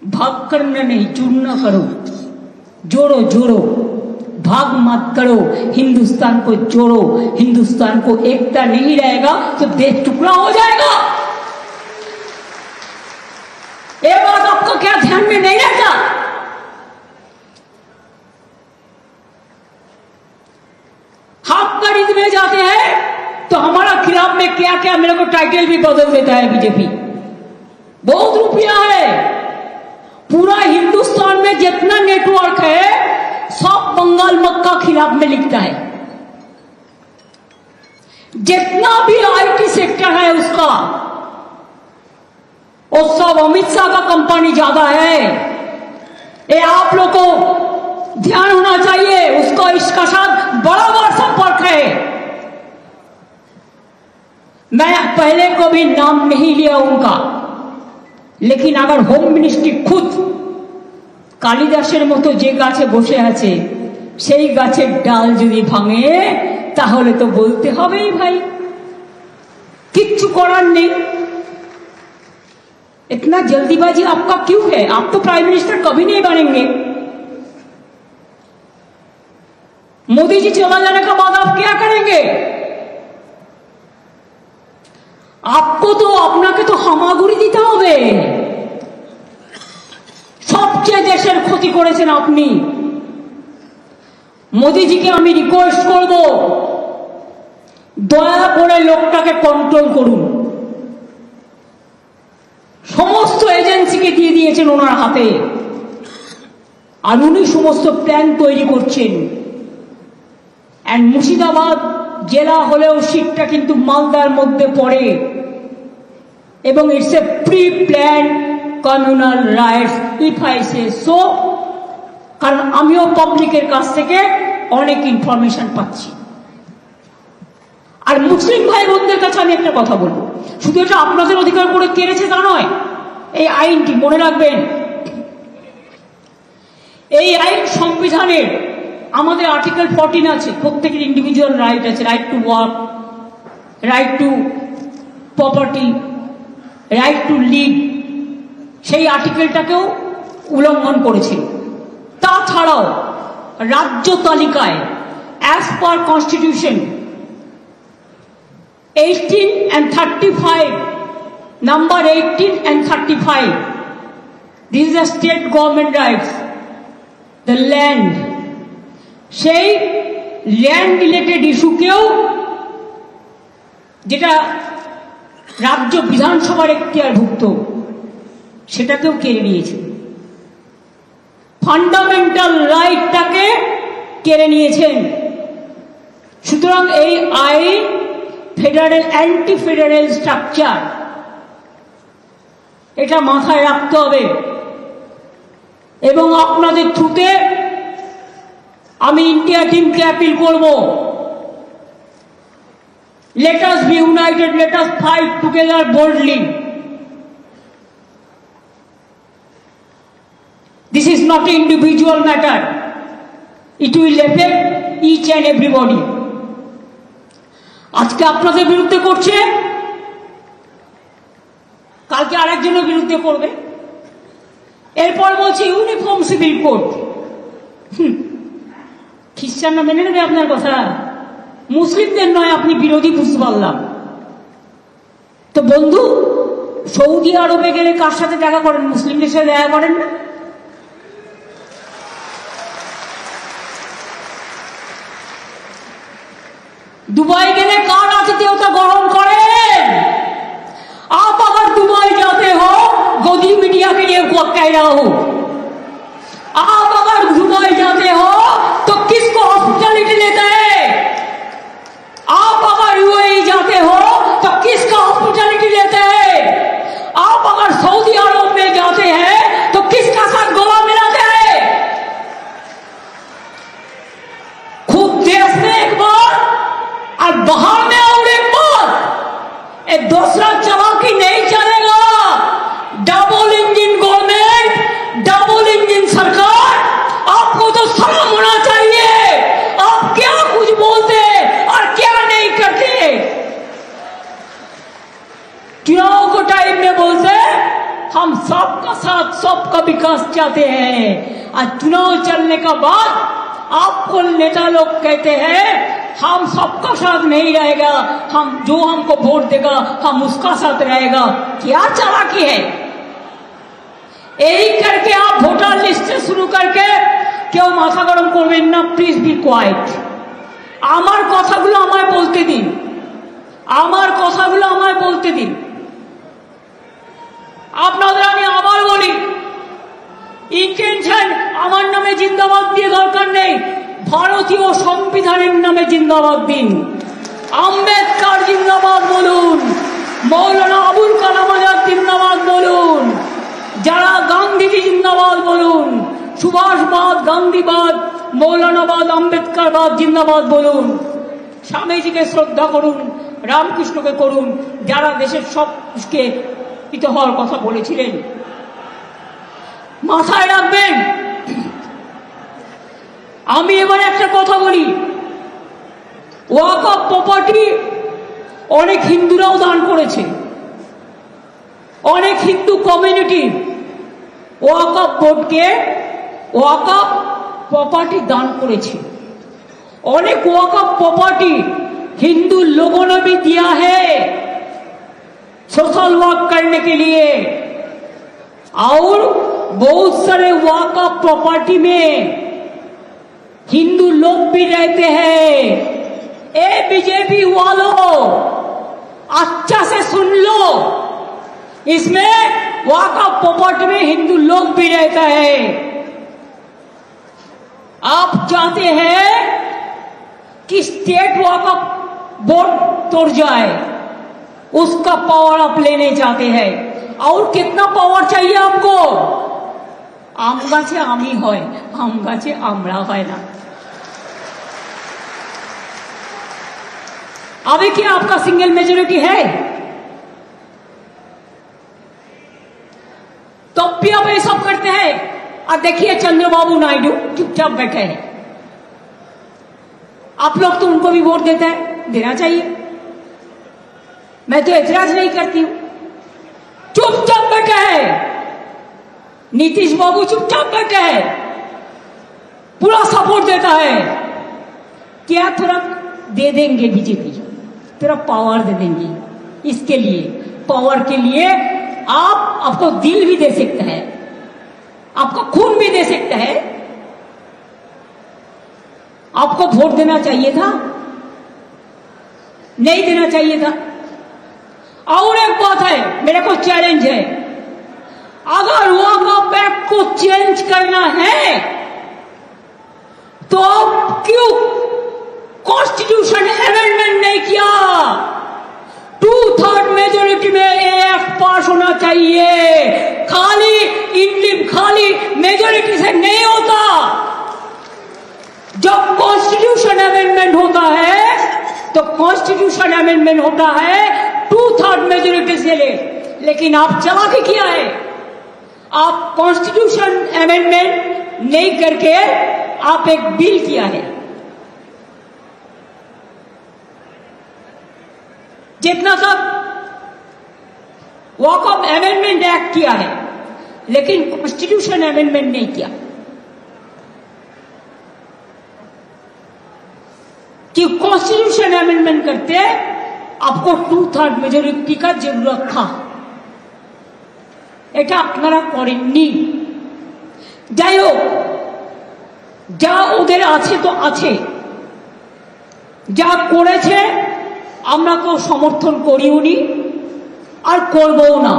भाग करना नहीं, चूरना करो, जोड़ो जोड़ो, भाग मत करो, हिंदुस्तान को जोड़ो। हिंदुस्तान को एकता नहीं रहेगा तो देश टुकड़ा हो जाएगा। ये बात आपको क्या ध्यान में नहीं रहता? हाफ खरीद में जाते हैं तो हमारा खिलाफ में क्या क्या मेरे को टाइटल भी बदल देता है बीजेपी। बहुत रुपया है, पूरा हिंदुस्तान में जितना नेटवर्क है सब बंगाल मक्का खिलाफ में लिखता है। जितना भी आईटी सेक्टर है उसका, और सब अमित शाह का कंपनी ज्यादा है। ये आप लोग को ध्यान होना चाहिए, उसका इसका साथ बराबर संपर्क है। मैं पहले को भी नाम नहीं लिया उनका, लेकिन अगर होम मिनिस्ट्री खुद कालिदासेर मतो जे गाছে বসে আছে সেই গাছের ডাল যদি ভাঙে তাহলে তো বলতে হবেই ভাই, কিচ্ছু করার নেই। इतना जल्दीबाजी आपका क्यों है? आप तो प्राइम मिनिस्टर कभी नहीं बनेंगे। मोदी जी चला जाने के बाद आप क्या करेंगे? आपको तो अपना के तो हामागुड़ी दीते होगे। सबचेয়ে देशेर क्षति करेছেন আপনি। मोदी जी के আমি রিকোয়েস্ট করব, দয়া করে লোকটাকে কন্ট্রোল করুন। সমস্ত এজেন্সিকে দিয়ে দিয়েছেন ওনার হাতে, আর উনি সমস্ত প্ল্যান তৈরি করছেন। এন্ড মুর্শিদাবাদ জেলা হলেও সিটটা কিন্তু মালদার মধ্যে পড়ে, এবং it's a pre plan communal rights if I say so. কারণ আমিও পাবলিকের কাছ থেকে অনেক ইনফরমেশন পাচ্ছি। আর মুসলিম ভাই বোনদের কাছে আমি একটা কথা বলবো, শুধু এটা আপনাদের অধিকার করে কেড়েছে তা নয়। এই আইনটি মনে রাখবেন, এই আইন সংবিধানের আমাদের আর্টিকেল 14 আছে, প্রত্যেকের ইন্ডিভিজুয়াল রাইট আছে, right to work, right to property, right to live. সেই আর্টিকেলটাকেও উল্লঙ্ঘন করেছিল। তাছাড়াও রাজ্য তালিকায় as per constitution 18 and 35, number 18 and 35, this is the state government rights, the land, সেই ল্যান্ড রিলেটেড ইস্যুকেও, যেটা রাজ্য বিধানসভার এখতিয়ারভুক্ত, সেটাকেও কেড়ে নিয়েছে। ফান্ডামেন্টাল রাইটটাকে কেড়ে নিয়েছেন। সুতরাং এই আইন ফেডারেল অ্যান্টি ফেডারেল স্ট্রাকচার, এটা মাথায় রাখতে হবে। এবং আপনাদের থ্রুতে আমি ইন্ডিয়া টিমকে অ্যাপিল করব, let us be united, let us fight together boldly. This is not an individual matter, it will affect each and everybody. আজকে আপনাদের বিরুদ্ধে করছে, কালকে আরেকজনের বিরুদ্ধে করবে, এরপর বলছে ইউনিফর্ম সিভিল কোড। খ্রিস্টানরা মেনে নেবে আপনার কথা? মুসলিমদের নয়, আপনি বিরোধী বুঝতে পারলাম। তো বন্ধু, সৌদি আরবে গেলে কার সাথে দেখা করেন? মুসলিমদের সাথে দেখা করেন না? दुबई गेले कार आतिथ्यता ग्रहण करें? आप अगर दुबई जाते हो, गोदी मीडिया के लिए कह रहा हूं, आप अगर दुबई जाते हो तो किसको हॉस्पिटलिटी लेते हैं? आप अगर यूएई जाते हो तो किसका हॉस्पिटलिटी लेते हैं? आप अगर सऊदी अरब में जाते हैं तो किसका साथ गला मिलाते हैं? खुद देश में एक बार और बाहर में और एक बार, ये दूसरा चालाकी नहीं चलेगा। डबल इंजन गवर्नमेंट सबका साथ सबका विकास चाहते हैं। और चुनाव चलने का बाद आपको नेता लोग कहते हैं हम सबका साथ नहीं रहेगा, हम जो हमको वोट देगा हम उसका साथ रहेगा। क्या चालाकी है? यही करके आप वोटर लिस्ट से शुरू करके क्यों माथा गरम करবেন না? Please be quiet. আমার কথাগুলো আমায় বলতে দিন, আমার কথাগুলো আমায় বলতে দিন। আপনাদের আমি আবার বলি, ইন্টেনশন আমার নামে জিন্দাবাদ দিয়ে দরকার নেই, ভারতীয় সংবিধানের নামে জিন্দাবাদ দিন। আম্বেদকর জিন্দাবাদ বলুন, মৌলানা আবুল কালাম আজাদ জিন্দাবাদ বলুন, যারা গান্ধীজি জিন্দাবাদ বলুন, সুভাষবাদ, গান্ধীবাদ, মৌলানাবাদ, আম্বেদকরবাদ জিন্দাবাদ বলুন। স্বামীজিকে শ্রদ্ধা করুন, রামকৃষ্ণকে করুন, যারা দেশের সবকে হিত হওয়ার কথা বলেছিলেন। মাথায় রাখবেন। আমি এবার একটা কথা বলি, ওয়াকফ প্রপার্টি অনেক হিন্দুরাও দান করেছে, অনেক হিন্দু কমিউনিটি ওয়াকফ বোর্ডকে ওয়াকফ प्रॉपर्टी दान करेছে। अनेक वक़्फ़ प्रॉपर्टी हिंदू लोगों ने भी दिया है सोशल वर्क करने के लिए, और बहुत सारे वक़्फ़ प्रॉपर्टी में हिंदू लोग भी रहते हैं। ए बीजेपी वालों अच्छा से सुन लो, इसमें वक़्फ़ प्रॉपर्टी में हिंदू लोग भी रहता है। आप चाहते हैं कि स्टेट वक़्फ़ बोर्ड तोड़ जाए, उसका पावर आप लेने चाहते हैं। और कितना पावर चाहिए आपको? आम गाছে आमी হয়, आम गाছে আমরা হয় না। अभी क्या आपका सिंगल मेजोरिटी है? तब भी आप ये सब करते हैं। और देखिए चंद्रबाबू नायडू चुपचाप बैठे हैं। आप लोग तो उनको भी वोट देते हैं, देना चाहिए, मैं तो एतराज नहीं करती हूं। चुपचाप बैठे हैं। नीतीश बाबू चुपचाप बैठे हैं, पूरा सपोर्ट देता है। क्या थोड़ा दे देंगे बीजेपी, थोड़ा पावर दे देंगे। इसके लिए पावर के लिए आपको दिल भी दे सकते हैं, आपका खून भी दे सकते हैं। आपको वोट देना चाहिए था, नहीं देना चाहिए था। और एक बात है, मेरे को चैलेंज है, अगर वक़्फ़ एक्ट को चेंज करना है तो क्यों कॉन्स्टिट्यूशन अमेंडमेंट नहीं किया? 2/3 मेजोरिटी में ये एक्ट पास होना चाहिए। खाली मेजोरिटी से नहीं होता। जब कॉन्स्टिट्यूशन अमेंडमेंट होता है तो कॉन्स्टिट्यूशन अमेंडमेंट होता है 2/3 मेजोरिटी से लेकिन आप चालाकी किया है, आप कॉन्स्टिट्यूशन अमेंडमेंट नहीं करके आप एक बिल किया है। जितना सब वक़्फ़ अमेंडमेंट एक्ट किया है, लेकिन कॉन्स्टिट्यूशन अमेंडमेंट नहीं किया। कि कॉन्स्टिट्यूशन अमेंडमेंट करते आपको 2/3 मेजोरिटी का जरूरत था, এটা আপনারা করেননি। যাই হোক, যা ওদের আছে তো আছে, যা করেছে আমরা তো সমর্থন করিওনি আর করবও না।